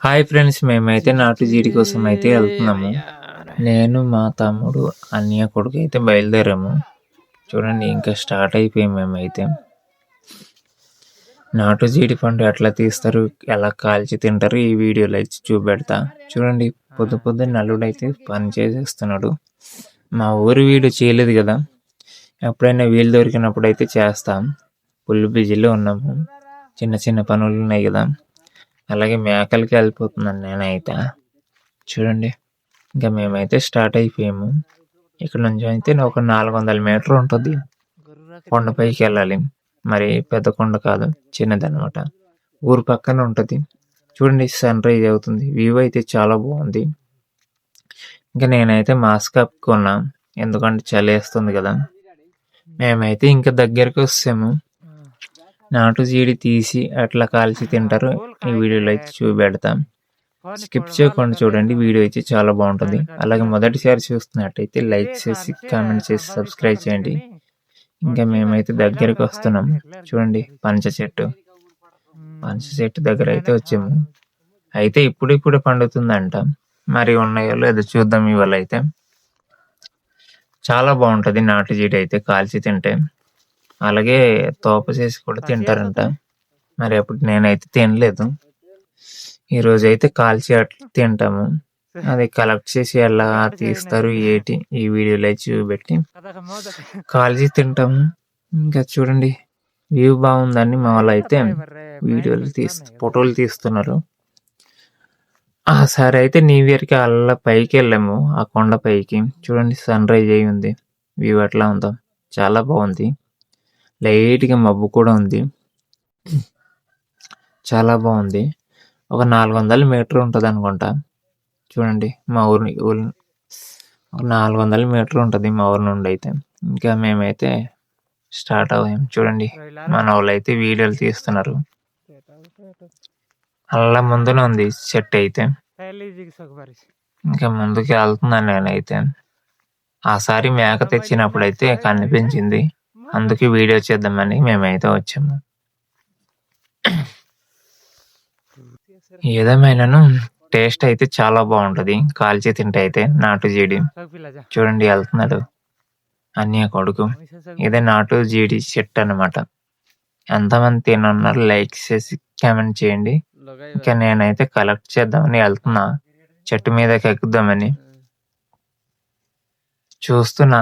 Hi friends, మేమైతే నాటు జీడి కోసం అయితే వెళ్తున్నాము. నేను మా తమ్ముడు అన్నయ్య కొడుకు అయితే బయలుదేరాము. చూడండి, ఇంకా స్టార్ట్ అయిపోయాం. మేమైతే నాటు జీడి పండు ఎట్లా తీస్తారు, ఎలా కాల్చి తింటారు ఈ వీడియోలో అయితే చూపెడతా. చూడండి, పొద్దున్న నల్లుడైతే పని చేసేస్తున్నాడు. మా ఊరి వీడియో చేయలేదు కదా, ఎప్పుడైనా వీలు దొరికినప్పుడు అయితే చేస్తాం. ఫుల్ బిజీలో ఉన్నాము, చిన్న చిన్న పనులు ఉన్నాయి కదా. అలాగే మేకలకి వెళ్ళిపోతున్నాను నేనైతే. చూడండి, ఇంకా మేమైతే స్టార్ట్ అయిపోయాము. ఇక్కడ నుంచి అయితే ఒక 400 మీటర్ ఉంటుంది. కొండపైకి వెళ్ళాలి. మరి పెద్ద కొండ కాదు, చిన్నదనమాట. ఊరు పక్కన ఉంటుంది. చూడండి, సన్ రైజ్ అవుతుంది. వ్యూ అయితే చాలా బాగుంది. ఇంకా నేనైతే మాస్క్ కప్పుకున్నా, ఎందుకంటే చలి వేస్తుంది కదా. మేమైతే ఇంకా దగ్గరకు వస్తాము. నాటు జీడి తీసి అట్లా కాల్చి తింటారు ఈ వీడియోలో అయితే చూపెడతాం. స్కిప్ చేయకుండా చూడండి, వీడియో అయితే చాలా బాగుంటుంది. అలాగే మొదటిసారి చూస్తున్నట్టయితే లైక్ చేసి కామెంట్ చేసి సబ్స్క్రైబ్ చేయండి. ఇంకా మేమైతే దగ్గరకు వస్తున్నాం. చూడండి, పంచ చెట్టు దగ్గర అయితే వచ్చాము. అయితే ఇప్పుడిప్పుడే పండుతుందంట. మరి ఉన్నాయో లేదో చూద్దాం. ఇవాళ అయితే చాలా బాగుంటుంది నాటు జీడి అయితే కాల్చి తింటే. అలాగే తోప చేసి కూడా తింటారంట. మరి అప్పుడు నేనైతే తినలేదు. ఈరోజు అయితే కాల్చి అట్లా తింటాము. అది కలెక్ట్ చేసి ఎలా తీస్తారు ఏటి ఈ వీడియోలో చూపెట్టి కాల్చి తింటాము. ఇంకా చూడండి, వ్యూ బాగుందని మా వాళ్ళు అయితే వీడియోలు ఫోటోలు తీస్తున్నారు. ఆ సారి అయితే న్యూ ఇయర్కి అలా పైకి వెళ్ళాము, ఆ కొండ పైకి. చూడండి, సన్ రైజ్ అయి ఉంది. వ్యూ ఎట్లా ఉందో చాలా బాగుంది. లైట్గా మబ్బు కూడా ఉంది, చాలా బాగుంది. ఒక 400 మీటర్ ఉంటుంది అనుకుంటా. చూడండి, మా ఊరి 400 మీటర్ ఉంటుంది మా ఊరి నుండి అయితే. ఇంకా మేమైతే స్టార్ట్ అవ్వాం. చూడండి, మన వాళ్ళు అయితే వీడియోలు తీస్తున్నారు. అలా ముందునే ఉంది చెట్టు అయితే. ఇంకా ముందుకు వెళ్తున్నాను నేనైతే. ఆసారి మేక తెచ్చినప్పుడు అయితే కనిపించింది, అందుకే వీడియో చేద్దామని మేమైతే వచ్చాము. ఏదేమైనాను టేస్ట్ అయితే చాలా బాగుంటది కాల్చి తింటే అయితే నాటు జీడి. చూడండి, వెళ్తున్నాడు అన్నయ్య కొడుకు. ఇదే నాటు జీడి చెట్టు అనమాట. ఎంతమంది తినున్నారు లైక్ చేసి కామెంట్ చేయండి. ఇంకా నేనైతే కలెక్ట్ చేద్దామని వెళ్తున్నా, చెట్టు మీదకి ఎక్కుదామని. చూస్తున్నా,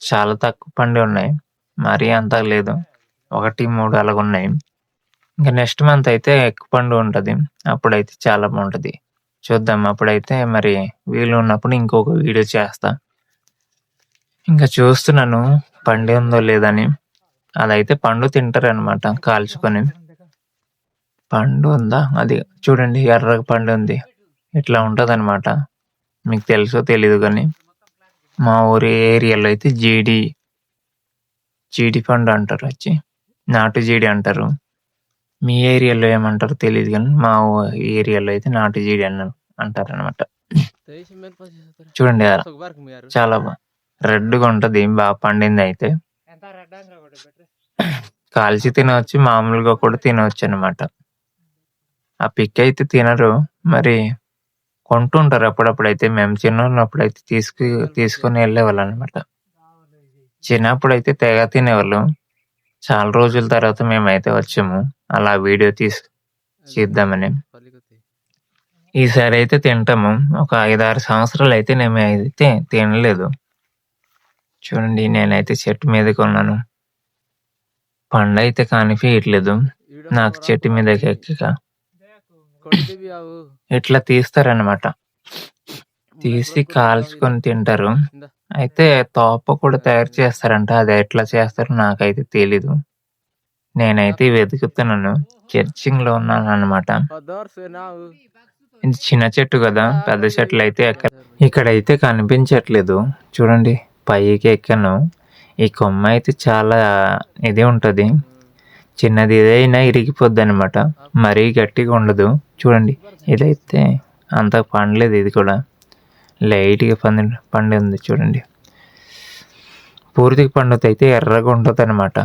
చాలా తక్కువ పండి ఉన్నాయి, మరీ అంత లేదు. 1, 3 అలాగున్నాయి. ఇంకా నెక్స్ట్ మంత్ అయితే ఎక్కువ పండు ఉంటుంది, అప్పుడైతే చాలా బాగుంటుంది. చూద్దాం, అప్పుడైతే మరి వీలు ఉన్నప్పుడు ఇంకొక వీడియో చేస్తా. ఇంకా చూస్తున్నాను పండు ఉందో లేదని. అదైతే పండు తింటారనమాట కాల్చుకొని. పండు ఉందా, అది చూడండి, ఎర్రగా పండు ఉంది. ఇట్లా ఉంటుంది అనమాట. మీకు తెలుసో తెలీదు కానీ మా ఊరి ఏరియాలో అయితే జీడి పండు అంటారు, వచ్చి నాటు జీడి అంటారు. మీ ఏరియాలో ఏమంటారో తెలియదు కానీ మా ఏరియాలో అయితే నాటు జీడి అంటారు అనమాట. చూడండి, చాలా రెడ్గా ఉంటుంది, బాగా పండింది. అయితే కాల్చి తినవచ్చు, మామూలుగా కూడా తినవచ్చు అనమాట. ఆ పిక్ అయితే తినరు, మరి కొంటుంటారు అప్పుడప్పుడు. అయితే మేము చిన్నప్పుడు అయితే తీసుకొని వెళ్ళేవాళ్ళు అనమాట. చిన్నప్పుడు అయితే తెగ తినేవాళ్ళు. చాలా రోజుల తర్వాత మేమైతే వచ్చాము అలా వీడియో చేద్దామని. ఈసారి అయితే తింటాము. ఒక 5-6 సంవత్సరాలు అయితే నేమైతే తినలేదు. చూడండి, నేనైతే చెట్టు మీదకి ఉన్నాను. పండు అయితే కనిపించట్లేదు నాకు చెట్టు మీదకి ఎక్కక. ఇట్లా తీస్తారనమాట, తీసి కాల్చుకొని తింటారు. అయితే తోప కూడా తయారు చేస్తారంట, అది ఎట్లా చేస్తారో నాకైతే తెలీదు. నేనైతే వెతుకుతున్నాను, సెర్చింగ్ లో ఉన్నాను అనమాట. ఇది చిన్న చెట్టు కదా, పెద్ద చెట్లు అయితే ఇక్కడైతే కనిపించట్లేదు. చూడండి, పైకి ఎక్కాను. ఈ కొమ్మ అయితే చాలా ఇది ఉంటుంది, చిన్నది ఏదైనా ఇరిగిపోద్ది అనమాట, మరీ గట్టిగా ఉండదు. చూడండి, ఇదైతే అంత పండలేదు, ఇది కూడా లైట్గా పండి ఉంది. చూడండి, పూర్తిగా పండుతో అయితే ఎర్రగా ఉంటుంది అనమాట.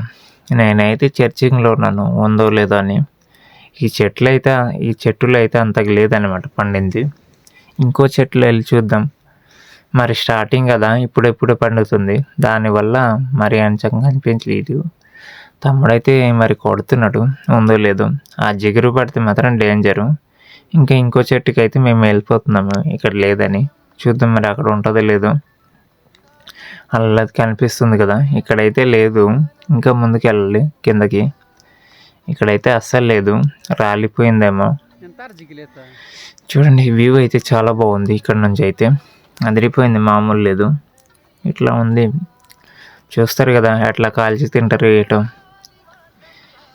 నేనైతే సెర్చింగ్లో ఉన్నాను ఉందో లేదో అని. ఈ చెట్టులో అయితే అంతకు లేదనమాట పండింది. ఇంకో చెట్లు వెళ్ళి చూద్దాం. మరి స్టార్టింగ్ కదా, ఇప్పుడెప్పుడు పండుతుంది, దానివల్ల మరి అంచంగా అనిపించలేదు. తమ్ముడైతే మరి కొడుతున్నాడు, ఉందో లేదో. ఆ జిగురు పడితే మాత్రం డేంజరు. ఇంకో చెట్టుకి అయితే మేము వెళ్ళిపోతున్నాము, ఇక్కడ లేదని. చూద్దాం మరి అక్కడ ఉంటుందో లేదో. అల్లది కనిపిస్తుంది కదా, ఇక్కడైతే లేదు. ఇంకా ముందుకు వెళ్ళాలి కిందకి. ఇక్కడైతే అస్సలు లేదు, రాలిపోయిందేమో. చూడండి, వ్యూ అయితే చాలా బాగుంది. ఇక్కడ నుంచి అయితే అదిరిపోయింది, మామూలు లేదు. ఇట్లా ఉంది, చూస్తారు కదా ఎట్లా కాల్చి తింటారు ఏటో.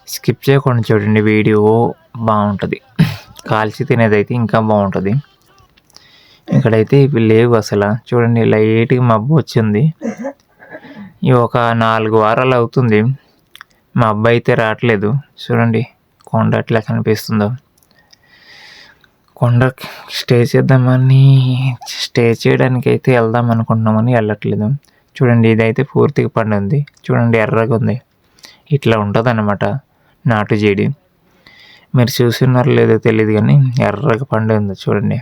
స్కిప్ చేయకుండా చూడండి, వీడియో బాగుంటుంది. కాల్చి తినేదైతే ఇంకా బాగుంటుంది. ఇక్కడైతే ఇవి లేవు అసలు. చూడండి, లైట్గా మబ్బు వచ్చింది. ఇవి ఒక 4 వారాలు అవుతుంది, మా అబ్బాయి అయితే రావట్లేదు. చూడండి కొండ ఎట్లా కనిపిస్తుందో. కొండ స్టే చేయడానికి అయితే వెళ్దాం అనుకుంటున్నామని వెళ్ళట్లేదు. చూడండి, ఇదైతే పూర్తిగా పండింది. చూడండి, ఎర్రగా ఉంది. ఇట్లా ఉంటుంది అన్నమాట నాటు జీడి. మీరు చూస్తున్నారో లేదో తెలియదు కానీ ఎర్రగా పండింది చూడండి.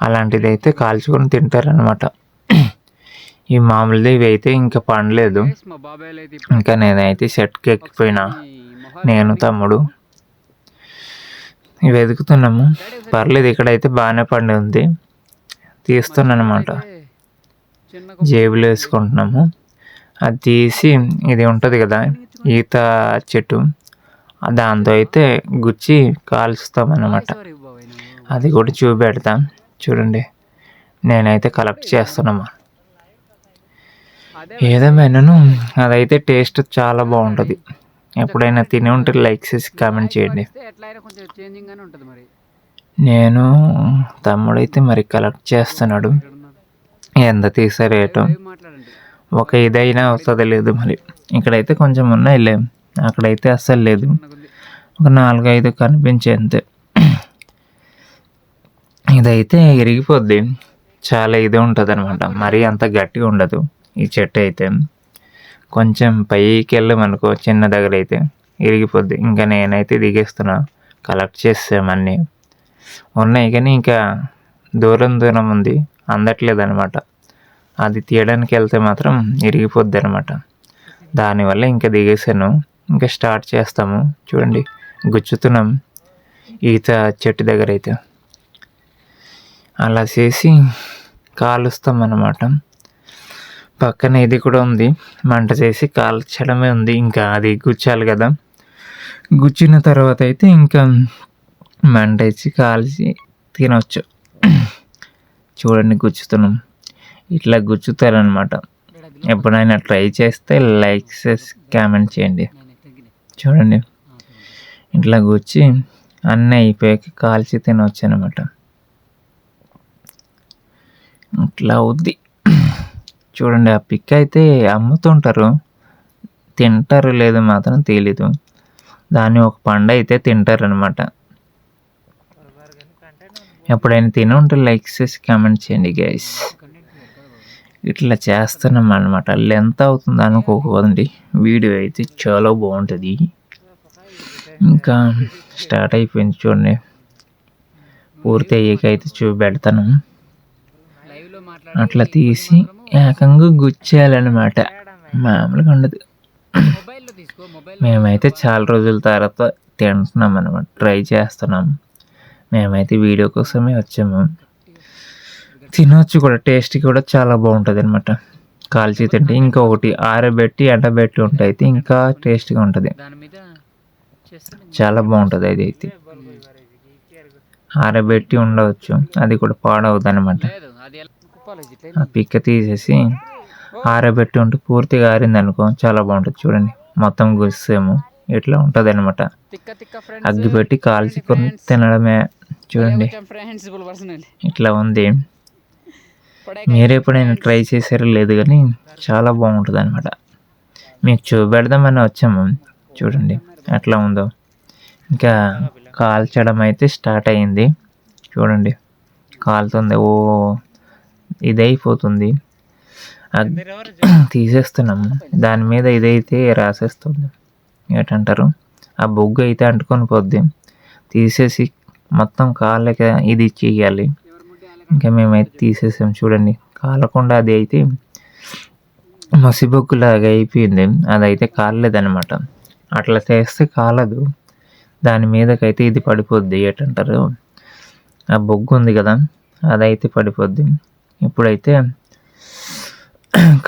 అలాంటిది అయితే కాల్చుకొని తింటారనమాట. ఈ మామూలుది ఇవి అయితే ఇంకా పండలేదు. ఇంకా నేనైతే సెట్కి ఎక్కిపోయినా, నేను తమ్ముడు ఇవి వెతుకుతున్నాము. పర్లేదు, ఇక్కడైతే బాగానే పండి ఉంది. తీస్తున్నాను అనమాట, జేబులో వేసుకుంటున్నాము. అది తీసి ఇది ఉంటుంది కదా ఈత చెట్టు, దాంతో అయితే గుచ్చి కాల్చుతామన్నమాట. అది కూడా చూపెడతాం. చూడండి, నేనైతే కలెక్ట్ చేస్తున్నామా. ఏదేమైనాను అదైతే టేస్ట్ చాలా బాగుంటుంది. ఎప్పుడైనా తిని ఉంటే లైక్ చేసి కామెంట్ చేయండి. నేను తమ్ముడైతే మరి కలెక్ట్ చేస్తున్నాడు. ఎంత తీసారేటో, ఒక ఇదైనా అవుతుంది లేదు. మరి ఇక్కడైతే కొంచెం ఉన్నాయి, అక్కడైతే అస్సలు లేదు. ఒక 4-5 కనిపించే అంతే. ఇదైతే ఇరిగిపోద్ది, చాలా ఇది ఉంటుంది అనమాట. మరీ అంత గట్టిగా ఉండదు ఈ చెట్టు అయితే. కొంచెం పైకి వెళ్ళమనుకో చిన్న దగ్గర అయితే ఇరిగిపోద్ది. ఇంకా నేనైతే దిగేస్తున్నా. కలెక్ట్ చేసామన్నీ ఉన్నాయి కానీ ఇంకా దూరం ఉంది, అందట్లేదు అనమాట. అది తీయడానికి వెళ్తే మాత్రం ఇరిగిపోద్ది అనమాట. దానివల్ల ఇంకా దిగేసాను. ఇంకా స్టార్ట్ చేస్తాము. చూడండి, గుచ్చుతున్నాం ఈత చెట్టు దగ్గర అయితే. అలా చేసి కాలుస్తాం అన్నమాట. పక్కన ఇది కూడా ఉంది, మంట చేసి కాల్చడమే ఉంది. ఇంకా అది గుచ్చాలి కదా, గుచ్చిన తర్వాత అయితే ఇంకా మంట ఇచ్చి కాల్చి తినవచ్చు. చూడండి, గుచ్చుతున్నాం. ఇట్లా గుచ్చుతారనమాట. ఎప్పుడైనా ట్రై చేస్తే లైక్ చేసి కామెంట్ చేయండి. చూడండి, ఇట్లా గుచ్చి అన్నీ అయిపోయాక కాల్చి తినవచ్చు అనమాట. ఇట్లా అవుద్ది. చూడండి, ఆ పిక్ అయితే అమ్ముతుంటారు, తింటారు లేదు మాత్రం తెలీదు. దాన్ని ఒక పండు అయితే తింటారనమాట. ఎప్పుడైనా తిని ఉంటే లైక్ చేసి కామెంట్ చేయండి గైస్. ఇట్లా చేస్తున్నాం అనమాట. లెంత్ అవుతుంది అనుకోకండి, వీడియో అయితే చాలా బాగుంటుంది. ఇంకా స్టార్ట్ అయిపోయింది చూడండి. పూర్తి అయ్యాకైతే చూపెడతాను. అట్లా తీసి ఏకంగా గుచ్చేయాలన్నమాట, మామూలుగా ఉండదు. మేమైతే చాలా రోజుల తర్వాత తింటున్నాం అనమాట, ట్రై చేస్తున్నాం. మేమైతే వీడియో కోసమే వచ్చాము. తినవచ్చు కూడా, టేస్ట్ కూడా చాలా బాగుంటుంది అనమాట కాల్చి తింటే. ఇంకొకటి ఆరబెట్టి ఎండబెట్టి ఉంటే అయితే ఇంకా టేస్ట్గా ఉంటుంది, చాలా బాగుంటుంది. అది అయితే ఆరబెట్టి ఉండవచ్చు, అది కూడా పాడవద్దు అనమాట. ఆ పిక్క తీసేసి ఆరబెట్టి ఉంటే పూర్తిగా ఆరింది అనుకో చాలా బాగుంటుంది. చూడండి, మొత్తం గుచ్చేమో ఇట్లా ఉంటుంది అనమాట. అగ్గి పెట్టి కాల్చుకొని తినడమే. చూడండి, ఇట్లా ఉంది. మీరు ఎప్పుడైనా ట్రై చేసారో లేదు కానీ చాలా బాగుంటుంది అనమాట. మీకు చూపెడదామని వచ్చాము. చూడండి ఎట్లా ఉందో. ఇంకా కాల్చడం అయితే స్టార్ట్ అయ్యింది. చూడండి, కాలుతుంది. ఓ ఇదైపోతుంది, తీసేస్తున్నాము. దాని మీద ఇదైతే రాసేస్తుంది, ఏంటంటారు ఆ బొగ్గు అయితే అంటుకొని పోద్ది. తీసేసి మొత్తం కాళ్ళకి ఇది చెయ్యాలి. ఇంకా మేమైతే తీసేసాం చూడండి. కాలకుండా అది అయితే మసిబొగ్గులాగా అయిపోయింది. అదైతే కాలలేదనమాట. అట్లా చేస్తే కాలదు. దాని మీదకైతే ఇది పడిపోద్ది. ఏంటంటారు, ఆ బొగ్గు ఉంది కదా, అదైతే పడిపోద్ది. ఇప్పుడైతే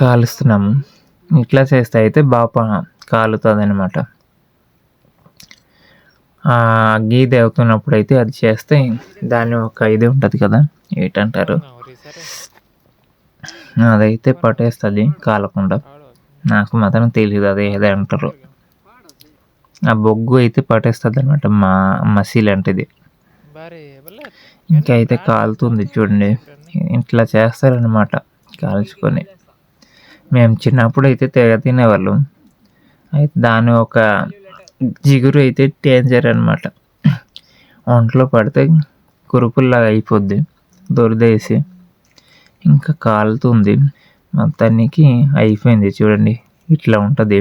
కాలుస్తున్నాము. ఇట్లా చేస్తే అయితే బాగా కాలుతుంది అనమాట. గీది అవుతున్నప్పుడు అయితే అది చేస్తే దాని ఒక ఇది ఉంటుంది కదా, ఏంటంటారు, అదైతే పట్టేస్తుంది కాలకుండా. నాకు మాత్రం తెలియదు అది ఏదో అంటారు. ఆ బొగ్గు అయితే పట్టేస్తుంది అనమాట, మసి లాంటిది. ఇంకా అయితే కాలుతుంది చూడండి. ఇట్లా చేస్తారనమాట కాల్చుకొని. మేము చిన్నప్పుడు అయితే తెగ తినేవాళ్ళం. అయితే దాని ఒక జిగురు అయితే డేంజర్ అనమాట. ఒంట్లో పడితే కురుపుల్లాగా అయిపోద్ది, దొరదేసి. ఇంకా కాలుతుంది. మొత్తానికి అయిపోయింది చూడండి. ఇట్లా ఉంటుంది,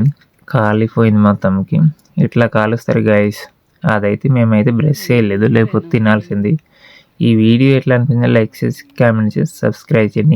కాలిపోయింది మొత్తంకి. ఇట్లా కాలుస్తారు గైస్. అదైతే మేమైతే బ్రష్ చేయలేదు, లేకపోతే తినాల్సింది. ఈ వీడియో ఎట్లా అనిపించిందో లైక్ చేసి కామెంట్ చేసి సబ్స్క్రైబ్ చేయండి.